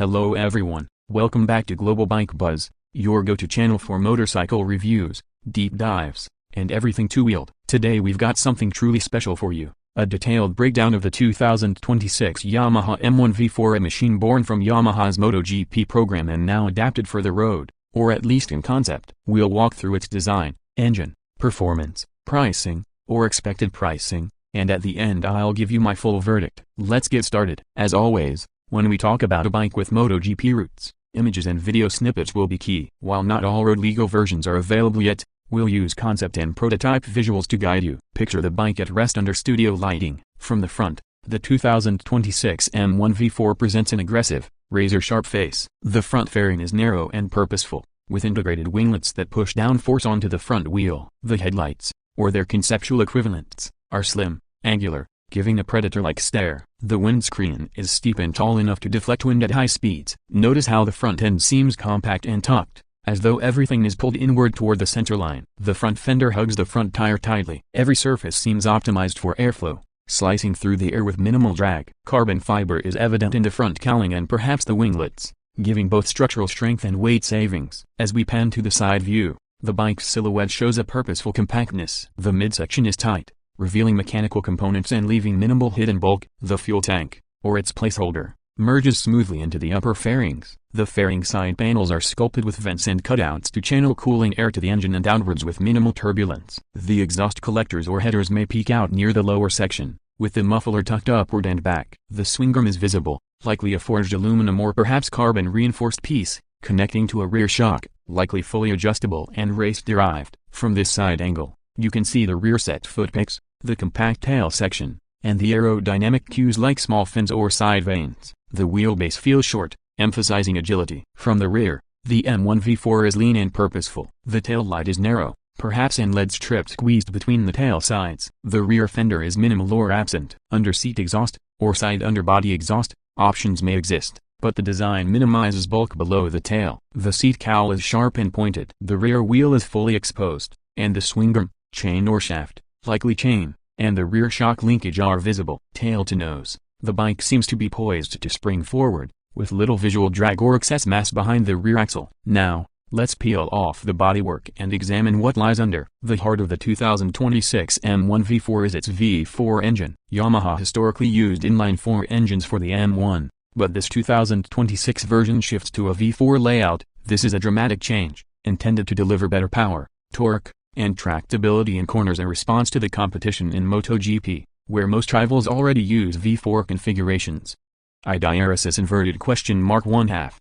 Hello everyone, welcome back to Global Bike Buzz, your go-to channel for motorcycle reviews, deep dives, and everything two-wheeled. Today we've got something truly special for you, a detailed breakdown of the 2026 Yamaha M1 V4, a machine born from Yamaha's MotoGP program and now adapted for the road, or at least in concept. We'll walk through its design, engine, performance, pricing, or expected pricing, and at the end I'll give you my full verdict. Let's get started. As always, when we talk about a bike with MotoGP roots, images and video snippets will be key. While not all road legal versions are available yet, we'll use concept and prototype visuals to guide you. Picture the bike at rest under studio lighting. From the front, the 2026 M1 V4 presents an aggressive, razor-sharp face. The front fairing is narrow and purposeful, with integrated winglets that push down force onto the front wheel. The headlights, or their conceptual equivalents, are slim, angular, giving a predator-like stare. The windscreen is steep and tall enough to deflect wind at high speeds. Notice how the front end seems compact and tucked, as though everything is pulled inward toward the center line. The front fender hugs the front tire tightly. Every surface seems optimized for airflow, slicing through the air with minimal drag. Carbon fiber is evident in the front cowling and perhaps the winglets, giving both structural strength and weight savings. As we pan to the side view, the bike's silhouette shows a purposeful compactness. The midsection is tight, revealing mechanical components and leaving minimal hidden bulk. The fuel tank, or its placeholder, merges smoothly into the upper fairings. The fairing side panels are sculpted with vents and cutouts to channel cooling air to the engine and outwards with minimal turbulence. The exhaust collectors or headers may peek out near the lower section, with the muffler tucked upward and back. The swing arm is visible, likely a forged aluminum or perhaps carbon-reinforced piece, connecting to a rear shock, likely fully adjustable and race-derived. From this side angle, you can see the rear set foot pegs, the compact tail section, and the aerodynamic cues like small fins or side vanes. The wheelbase feels short, emphasizing agility. From the rear, the M1 V4 is lean and purposeful. The tail light is narrow, perhaps an LED strip squeezed between the tail sides. The rear fender is minimal or absent. Under-seat exhaust, or side underbody exhaust, options may exist, but the design minimizes bulk below the tail. The seat cowl is sharp and pointed. The rear wheel is fully exposed, and the swing arm, chain or shaft, likely chain, and the rear shock linkage are visible. Tail to nose, the bike seems to be poised to spring forward, with little visual drag or excess mass behind the rear axle. Now, let's peel off the bodywork and examine what lies under. The heart of the 2026 M1 V4 is its V4 engine. Yamaha historically used inline-4 engines for the M1, but this 2026 version shifts to a V4 layout. This is a dramatic change, intended to deliver better power, torque, and tractability in corners in response to the competition in MotoGP, where most rivals already use V4 configurations. IDRSS inverted question mark 1/2.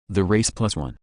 The Race Plus 1.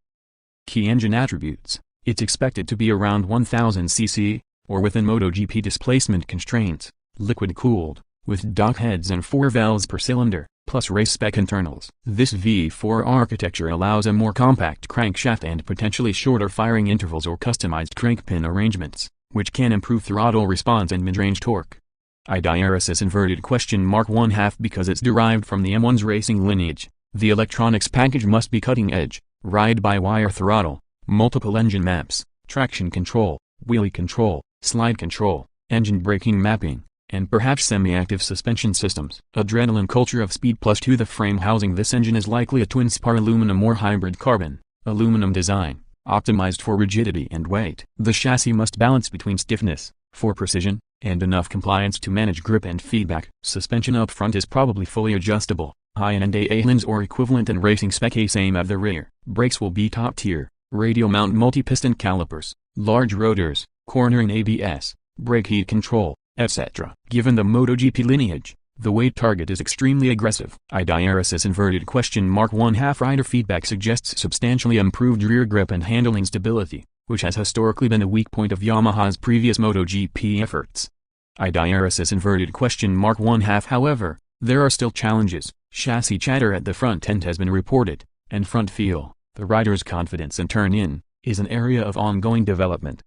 Key engine attributes: it's expected to be around 1000 cc, or within MotoGP displacement constraints, liquid-cooled, with dock heads and 4 valves per cylinder, plus race-spec internals. This V4 architecture allows a more compact crankshaft and potentially shorter firing intervals or customized crankpin arrangements, which can improve throttle response and mid-range torque. IDRSS inverted question mark 1/2 because it's derived from the M1's racing lineage. The electronics package must be cutting-edge: ride-by-wire throttle, multiple engine maps, traction control, wheelie control, slide control, engine braking mapping, and perhaps semi-active suspension systems. Adrenaline culture of speed plus 2. The frame housing this engine is likely a twin-spar aluminum or hybrid carbon aluminum design, optimized for rigidity and weight. The chassis must balance between stiffness, for precision, and enough compliance to manage grip and feedback. Suspension up front is probably fully adjustable, high-end A-lins or equivalent, and racing spec same at the rear. Brakes will be top-tier, radial mount multi-piston calipers, large rotors, cornering ABS, brake heat control, etc. Given the MotoGP lineage, the weight target is extremely aggressive. IDRSS inverted question mark 1/2 rider feedback suggests substantially improved rear grip and handling stability, which has historically been a weak point of Yamaha's previous MotoGP efforts. IDRSS inverted question mark 1/2 However, there are still challenges. Chassis chatter at the front end has been reported, and front feel, the rider's confidence and turn-in, is an area of ongoing development.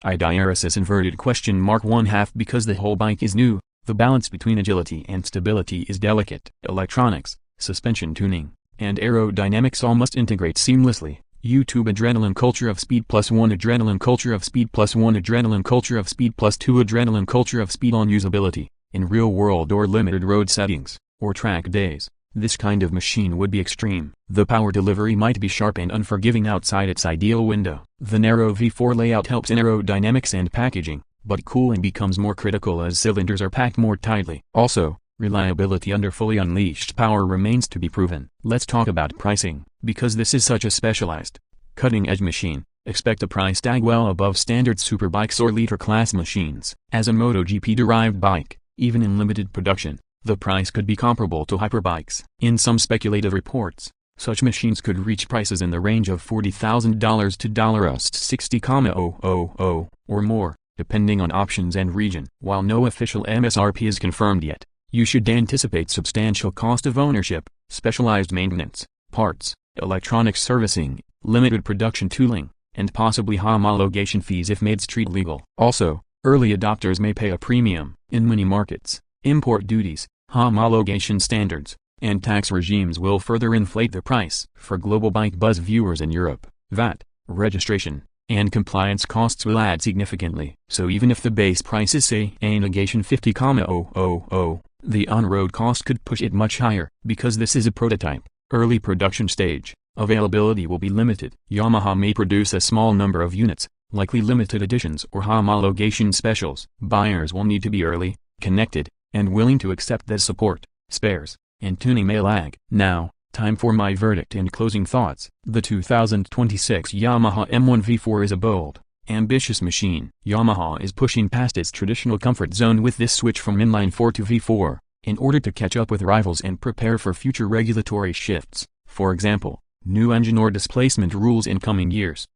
IDRSS inverted question mark 1/2 because the whole bike is new, the balance between agility and stability is delicate. Electronics, suspension tuning, and aerodynamics all must integrate seamlessly. YouTube Adrenaline culture of speed plus 1 Adrenaline culture of speed plus 1 Adrenaline culture of speed plus 2 Adrenaline culture of speed on usability, in real-world or limited road settings, or track days. This kind of machine would be extreme. The power delivery might be sharp and unforgiving outside its ideal window. The narrow V4 layout helps in aerodynamics and packaging, but cooling becomes more critical as cylinders are packed more tightly. Also, reliability under fully unleashed power remains to be proven. Let's talk about pricing. Because this is such a specialized, cutting-edge machine, expect a price tag well above standard superbikes or liter-class machines. As a MotoGP-derived bike, even in limited production, the price could be comparable to hyperbikes. In some speculative reports, such machines could reach prices in the range of $40,000 to $60,000 or more, depending on options and region. While no official MSRP is confirmed yet, you should anticipate substantial cost of ownership, specialized maintenance, parts, electronic servicing, limited production tooling, and possibly homologation fees if made street legal. Also, early adopters may pay a premium. In many markets, import duties, homologation standards, and tax regimes will further inflate the price. For Global Bike Buzz viewers in Europe, VAT, registration, and compliance costs will add significantly. So even if the base price is say negation 50,000, the on-road cost could push it much higher. Because this is a prototype, early production stage, availability will be limited. Yamaha may produce a small number of units, likely limited editions or homologation specials. Buyers will need to be early, connected, and willing to accept that support, spares, and tuning may lag. Now, time for my verdict and closing thoughts. The 2026 Yamaha M1 V4 is a bold, ambitious machine. Yamaha is pushing past its traditional comfort zone with this switch from inline 4 to V4, in order to catch up with rivals and prepare for future regulatory shifts, for example, new engine or displacement rules in coming years.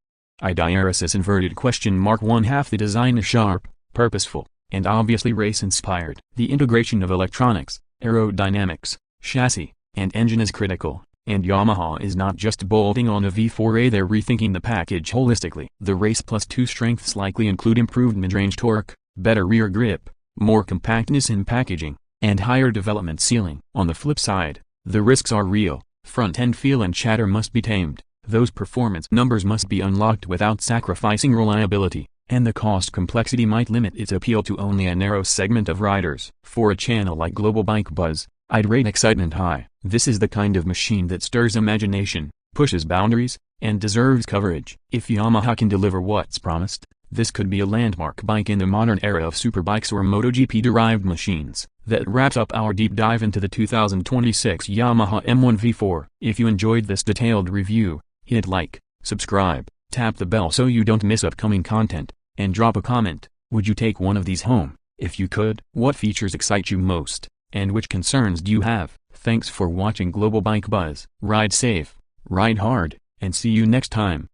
IDRSS inverted question mark 1/2 The design is sharp, purposeful, and obviously race-inspired. The integration of electronics, aerodynamics, chassis, and engine is critical, and Yamaha is not just bolting on a V4A, they're rethinking the package holistically. The Race Plus 2 strengths likely include improved mid-range torque, better rear grip, more compactness in packaging, and higher development ceiling. On the flip side, the risks are real. Front-end feel and chatter must be tamed, those performance numbers must be unlocked without sacrificing reliability, and the cost complexity might limit its appeal to only a narrow segment of riders. For a channel like Global Bike Buzz, I'd rate excitement high. This is the kind of machine that stirs imagination, pushes boundaries, and deserves coverage. If Yamaha can deliver what's promised, this could be a landmark bike in the modern era of superbikes or MotoGP-derived machines. That wraps up our deep dive into the 2026 Yamaha M1 V4. If you enjoyed this detailed review, hit like, subscribe, tap the bell so you don't miss upcoming content, and drop a comment. Would you take one of these home? If you could, what features excite you most, and which concerns do you have? Thanks for watching Global Bike Buzz. Ride safe, ride hard, and see you next time.